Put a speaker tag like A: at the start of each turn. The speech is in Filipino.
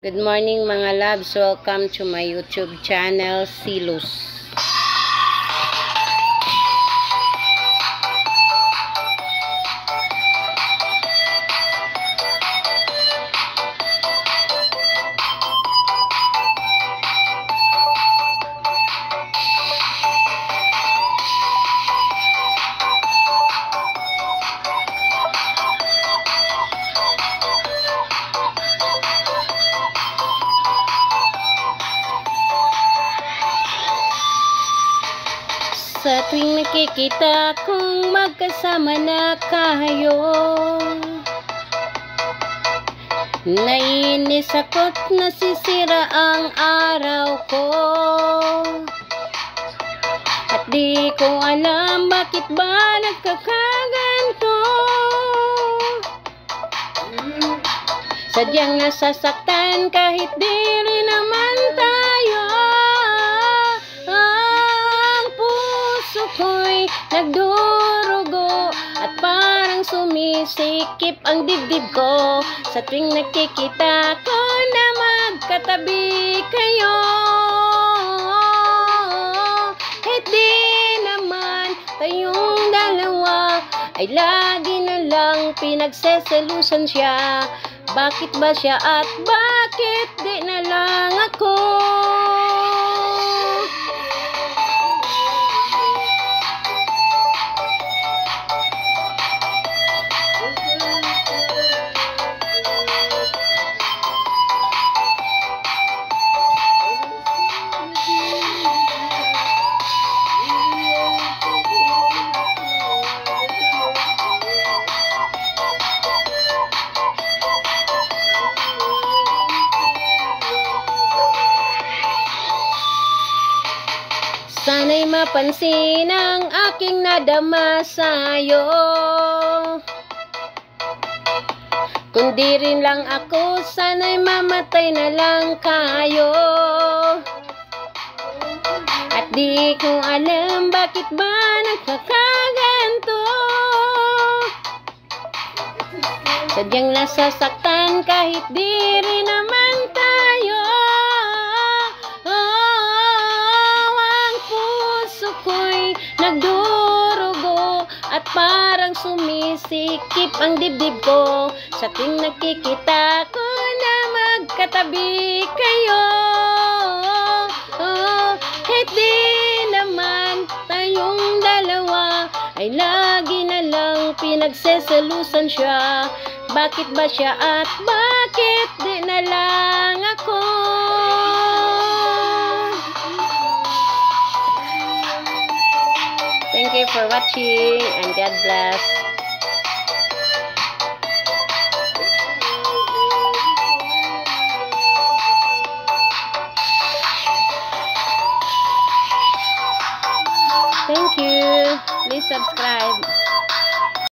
A: Good morning mga loves, welcome to my YouTube channel, Silus. Sa tuwing nakikita kong magkasama na kayo, naiinis ako't nasisira ang araw ko. At di ko alam bakit ba nagkakaganto. Sadyang nasasaktan kahit di rin naman tayo. Ko'y nagdurugo at parang sumisikip ang dibdib ko sa tuwing nakikita ko na magkatabi kayo. Hindi naman tayong dalawa ay lagi na lang pinagseselusan siya. Bakit ba siya at bakit di na lang ako? Sana'y mapansin ang aking nadama sa'yo. Kundi rin lang ako, sana'y mamatay na lang kayo. At di ko alam bakit ba nagkakaganto. Sadyang nasasaktan kahit di rin naman tayo. Nagdurugo at parang sumisikip ang dibdib ko sa tuwing nakikita ko na magkatabi kayo. Kahit di naman tayong dalawa ay lagi na lang pinagseselusan siya. Bakit ba siya at bakit di na lang ako? Thank you for watching and God bless. Thank you. Please subscribe.